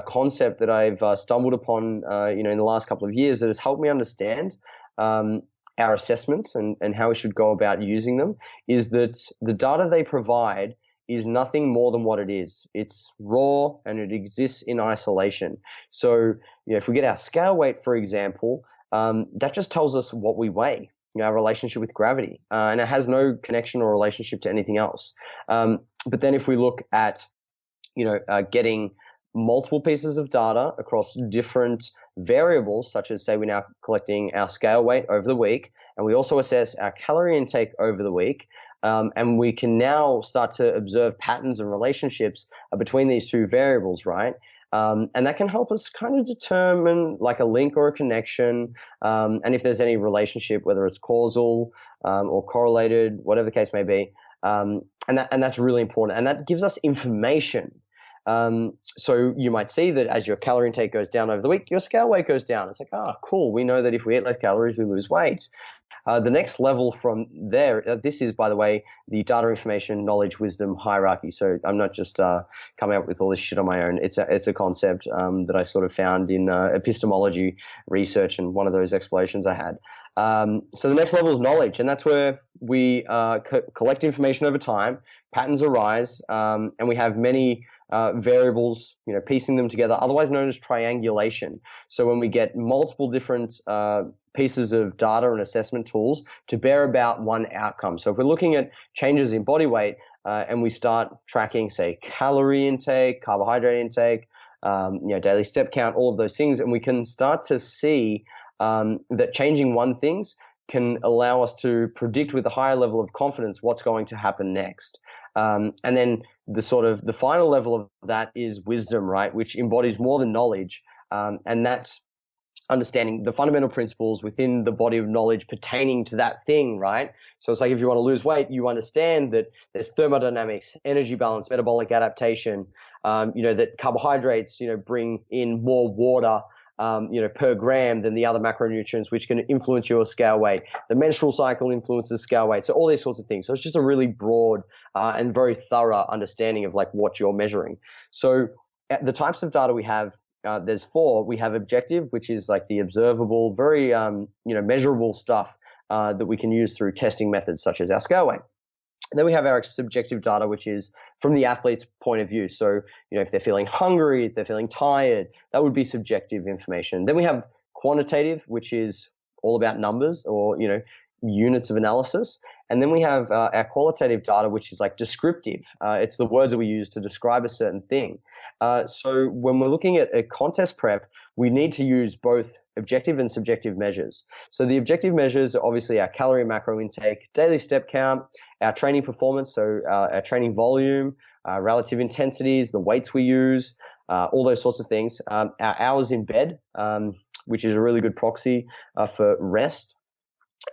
B: concept that I've stumbled upon, in the last couple of years that has helped me understand our assessments and how we should go about using them is that the data they provide is nothing more than what it is. It's raw and it exists in isolation. So, if we get our scale weight, for example, that just tells us what we weigh, our relationship with gravity, and it has no connection or relationship to anything else. But then if we look at, getting multiple pieces of data across different variables, such as say we're now collecting our scale weight over the week, and we also assess our calorie intake over the week, and we can now start to observe patterns and relationships between these two variables, right? And that can help us kind of determine like a link or a connection, and if there's any relationship, whether it's causal or correlated, whatever the case may be. And that's really important. And that gives us information. So you might see that as your calorie intake goes down over the week, your scale weight goes down. It's like, cool. We know that if we eat less calories, we lose weight. The next level from there, this is, by the way, the data, information, knowledge, wisdom hierarchy. So I'm not just coming up with all this shit on my own. It's a concept that I sort of found in epistemology research and one of those explorations I had. So the next level is knowledge, and that's where we collect information over time, patterns arise, and we have many variables, piecing them together, otherwise known as triangulation. So when we get multiple different pieces of data and assessment tools to bear about one outcome. So if we're looking at changes in body weight and we start tracking, say, calorie intake, carbohydrate intake, daily step count, all of those things, and we can start to see that changing one things can allow us to predict with a higher level of confidence what's going to happen next. And then the final level of that is wisdom, right, which embodies more than knowledge, and that's understanding the fundamental principles within the body of knowledge pertaining to that thing, right? So it's like if you want to lose weight, you understand that there's thermodynamics, energy balance, metabolic adaptation, that carbohydrates, bring in more water per gram than the other macronutrients, which can influence your scale weight. The menstrual cycle influences scale weight. So all these sorts of things. So it's just a really broad and very thorough understanding of like what you're measuring. So the types of data we have, there's four. We have objective, which is like the observable, very measurable stuff that we can use through testing methods such as our scale weight. And then we have our subjective data, which is from the athlete's point of view. So, if they're feeling hungry, if they're feeling tired, that would be subjective information. Then we have quantitative, which is all about numbers or, units of analysis. And then we have our qualitative data, which is like descriptive. It's the words that we use to describe a certain thing. So when we're looking at a contest prep, we need to use both objective and subjective measures. So the objective measures are obviously our calorie and macro intake, daily step count, our training performance, so our training volume, relative intensities, the weights we use, all those sorts of things. Our hours in bed, which is a really good proxy for rest.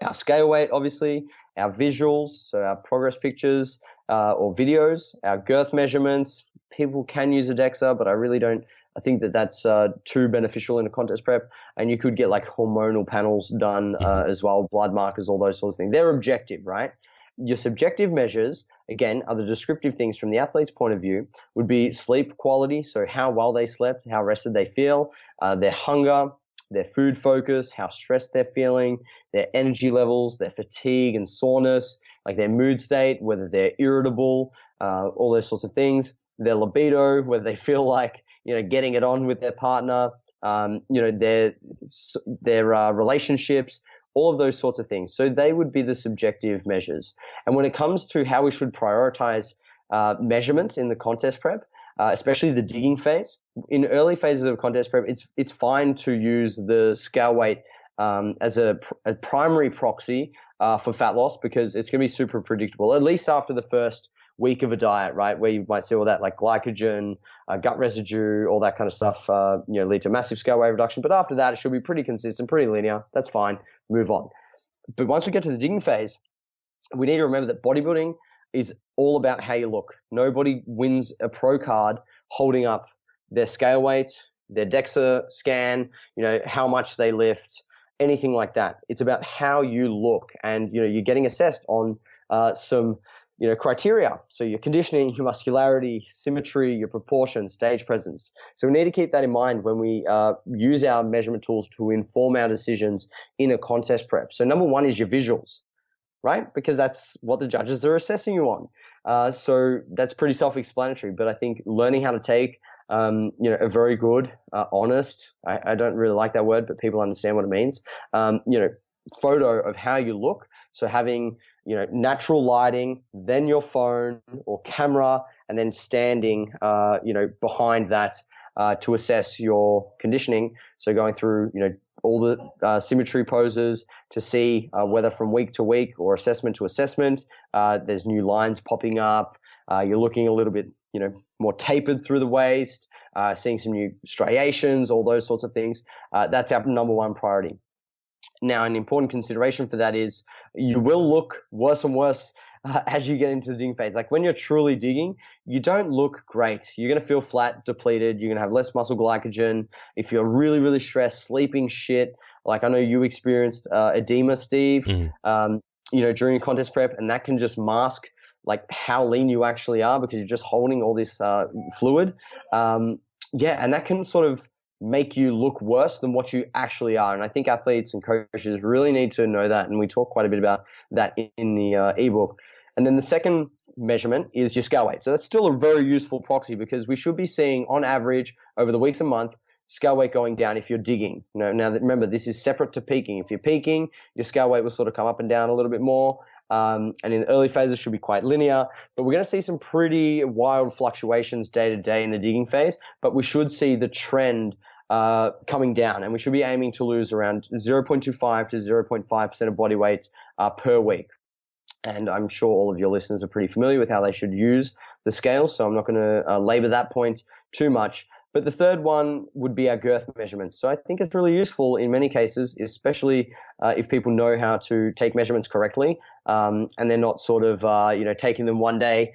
B: Our scale weight, obviously, our visuals, so our progress pictures or videos, our girth measurements, people can use a DEXA, but I really don't. I think that that's too beneficial in a contest prep. And you could get like hormonal panels done as well, blood markers, all those sort of things. They're objective, right? Your subjective measures, again, are the descriptive things from the athlete's point of view, would be sleep quality, so how well they slept, how rested they feel, their hunger, their food focus, how stressed they're feeling, their energy levels, their fatigue and soreness, like their mood state, whether they're irritable, all those sorts of things, their libido, whether they feel like, getting it on with their partner, their relationships, all of those sorts of things. So they would be the subjective measures. And when it comes to how we should prioritize measurements in the contest prep, especially the digging phase, in early phases of contest prep, it's fine to use the scale weight as a primary proxy for fat loss, because it's going to be super predictable, at least after the first week of a diet, right? Where you might see all that like glycogen, gut residue, all that kind of stuff, lead to massive scale weight reduction. But after that, it should be pretty consistent, pretty linear. That's fine. Move on. But once we get to the digging phase, we need to remember that bodybuilding is all about how you look. Nobody wins a pro card holding up their scale weight, their DEXA scan, how much they lift, anything like that. It's about how you look, and you're getting assessed on some criteria. So your conditioning, your muscularity, symmetry, your proportion, stage presence. So we need to keep that in mind when we use our measurement tools to inform our decisions in a contest prep. So number one is your visuals, right? Because that's what the judges are assessing you on. So that's pretty self-explanatory, but I think learning how to take a very good, honest, I don't really like that word, but people understand what it means, photo of how you look. So having natural lighting, then your phone or camera, and then standing, behind that to assess your conditioning. So going through, all the symmetry poses to see whether from week to week or assessment to assessment, there's new lines popping up. You're looking a little bit, more tapered through the waist, seeing some new striations, all those sorts of things. That's our number one priority. Now, an important consideration for that is you will look worse and worse as you get into the digging phase. Like when you're truly digging, you don't look great. You're going to feel flat, depleted. You're going to have less muscle glycogen. If you're really, really stressed, sleeping shit, like I know you experienced edema, Steve, during a contest prep, and that can just mask like how lean you actually are because you're just holding all this fluid. And that can sort of make you look worse than what you actually are. And I think athletes and coaches really need to know that. And we talk quite a bit about that in the ebook. And then the second measurement is your scale weight. So that's still a very useful proxy because we should be seeing on average over the weeks and month scale weight going down if you're digging. Now remember, this is separate to peaking. If you're peaking, your scale weight will sort of come up and down a little bit more. And in the early phases should be quite linear, but we're going to see some pretty wild fluctuations day to day in the digging phase, but we should see the trend coming down, and we should be aiming to lose around 0.25 to 0.5% of body weight per week. And I'm sure all of your listeners are pretty familiar with how they should use the scale, so I'm not going to labor that point too much. But the third one would be our girth measurements. So I think it's really useful in many cases, especially if people know how to take measurements correctly, and they're not sort of taking them one day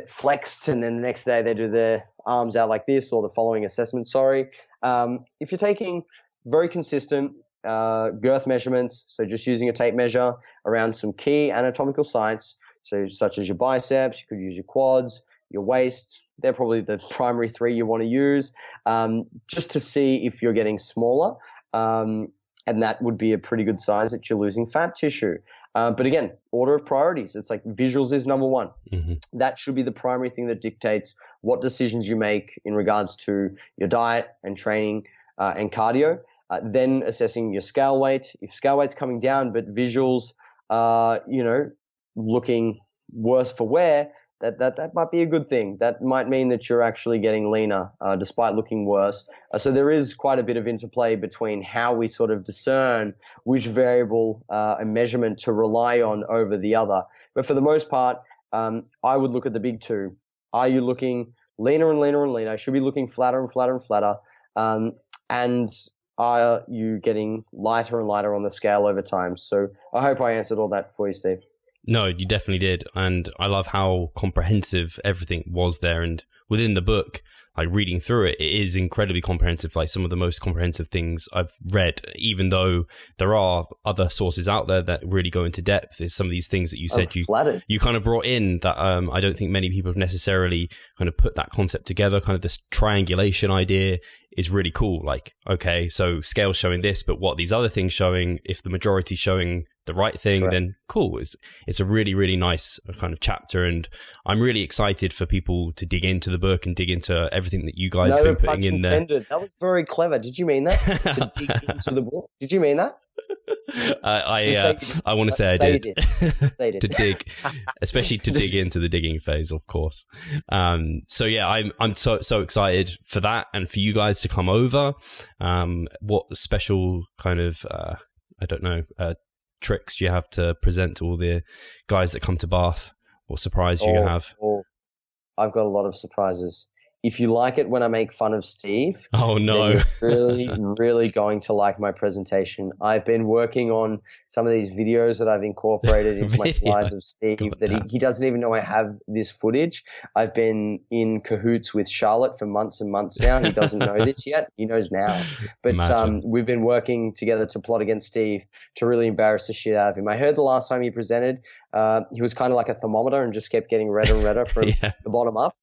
B: flexed and then the next day they do their arms out like this, or the following assessment. If you're taking very consistent girth measurements, so just using a tape measure around some key anatomical sites, so such as your biceps, you could use your quads, your waist. They're probably the primary three you want to use, just to see if you're getting smaller. And that would be a pretty good size that you're losing fat tissue. But again, order of priorities. It's like visuals is number one. Mm-hmm. That should be the primary thing that dictates what decisions you make in regards to your diet and training and cardio. Then assessing your scale weight. If scale weight's coming down, but visuals looking worse for wear, that might be a good thing. That might mean that you're actually getting leaner despite looking worse. So there is quite a bit of interplay between how we sort of discern which variable and measurement to rely on over the other. But for the most part, I would look at the big two. Are you looking leaner and leaner and leaner? Should be looking flatter and flatter and flatter. And are you getting lighter and lighter on the scale over time? So I hope I answered all that for you, Steve.
A: No, you definitely did. And I love how comprehensive everything was there. And within the book, like reading through it, it is incredibly comprehensive, like some of the most comprehensive things I've read, even though there are other sources out there that really go into depth. There's some of these things that you said you kind of brought in that I don't think many people have necessarily kind of put that concept together. Kind of this triangulation idea is really cool. Like, okay, so scales showing this, but what these other things showing, if the majority showing the right thing, correct, then cool. It's a really, really nice kind of chapter, and I'm really excited for people to dig into the book and dig into everything that you guys have been putting in there.
B: That was very clever. Did you mean that? To dig into the book? Did you mean that?
A: I want to say I did. To dig, especially to dig into the digging phase, of course. So yeah, I'm so excited for that, and for you guys to come over. What special kind of I don't know tricks do you have to present to all the guys that come to Bath? What surprise do you have?
B: I've got a lot of surprises. If you like it when I make fun of Steve,
A: oh no,
B: then you're really, really going to like my presentation. I've been working on some of these videos that I've incorporated into my slides of Steve that he doesn't even know I have this footage. I've been in cahoots with Charlotte for months and months now. He doesn't know this yet. He knows now. But we've been working together to plot against Steve to really embarrass the shit out of him. I heard the last time he presented, he was kind of like a thermometer and just kept getting redder and redder from the bottom up.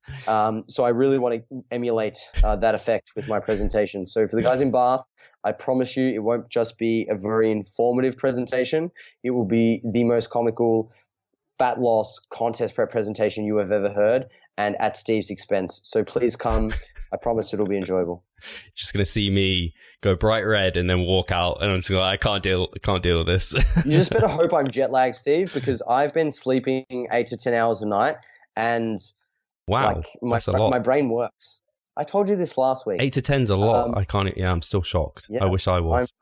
B: So I really want to emulate that effect with my presentation. So for the guys in Bath, I promise you it won't just be a very informative presentation. It will be the most comical fat loss contest prep presentation you have ever heard, and at Steve's expense. So please come. I promise it'll be enjoyable.
A: Just going to see me go bright red and then walk out, and I'm just like, I can't deal with this.
B: You just better hope I'm jet lagged, Steve, because I've been sleeping 8 to 10 hours a night, and
A: wow, that's a lot.
B: My brain works. I told you this last week.
A: 8 to 10's a lot. I can't. Yeah, I'm still shocked. Yeah, I wish I was.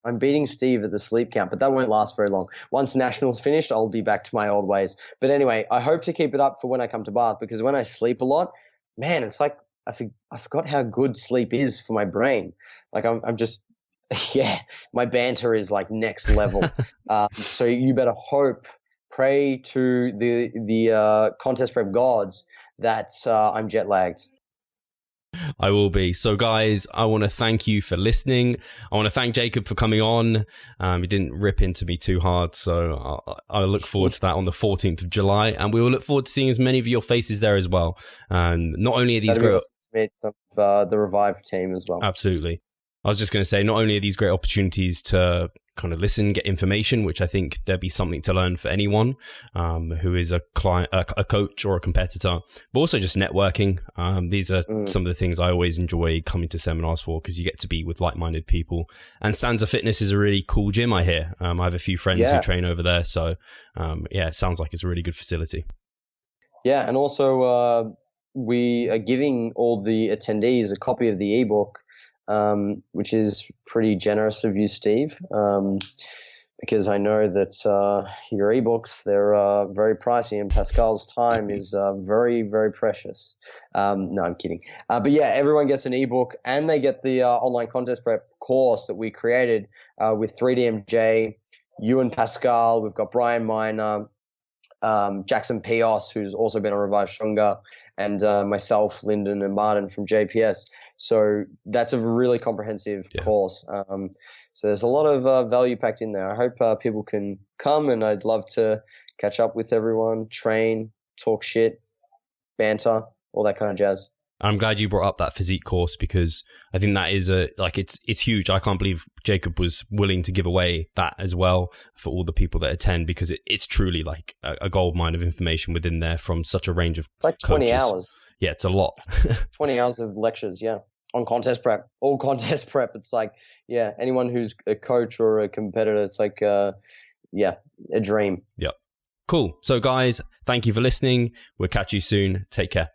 B: I'm beating Steve at the sleep count, but that won't last very long. Once Nationals finished, I'll be back to my old ways. But anyway, I hope to keep it up for when I come to Bath, because when I sleep a lot, man, it's like I forgot how good sleep is for my brain. Like I'm just, my banter is like next level. So you better pray to the contest prep gods that I'm jet lagged.
A: I will be. So guys, I want to thank you for listening. I want to thank Jacob for coming on. He didn't rip into me too hard, so I look forward to that on the 14th of July, and we will look forward to seeing as many of your faces there as well. And not only are these great,
B: some of the Revive team as well.
A: Absolutely. I was just going to say, not only are these great opportunities to kind of listen, get information, which I think there'd be something to learn for anyone who is a client, a coach or a competitor, but also just networking. These are some of the things I always enjoy coming to seminars for, because you get to be with like-minded people. And Stanza Fitness is a really cool gym, I hear. I have a few friends who train over there. So it sounds like it's a really good facility. Yeah, and also we are giving all the attendees a copy of the ebook, which is pretty generous of you, Steve, because I know that your ebooks, they're very pricey, and Pascal's time is very, very precious. No, I'm kidding. But yeah, everyone gets an ebook, and they get the online contest prep course that we created with 3DMJ, you and Pascal. We've got Brian Miner, Jackson Pios, who's also been on Revive Stronger, and myself, Lyndon, and Martin from JPS. So that's a really comprehensive course. So there's a lot of value packed in there. I hope people can come, and I'd love to catch up with everyone, train, talk shit, banter, all that kind of jazz. I'm glad you brought up that physique course, because I think that is it's huge. I can't believe Jacob was willing to give away that as well for all the people that attend, because it's truly like a gold mine of information within there from such a range of It's like 20 coaches. Hours. Yeah, it's a lot. 20 hours of lectures, on contest prep, all contest prep. It's like, anyone who's a coach or a competitor, it's like, a dream. Yep. Cool. So guys, thank you for listening. We'll catch you soon. Take care.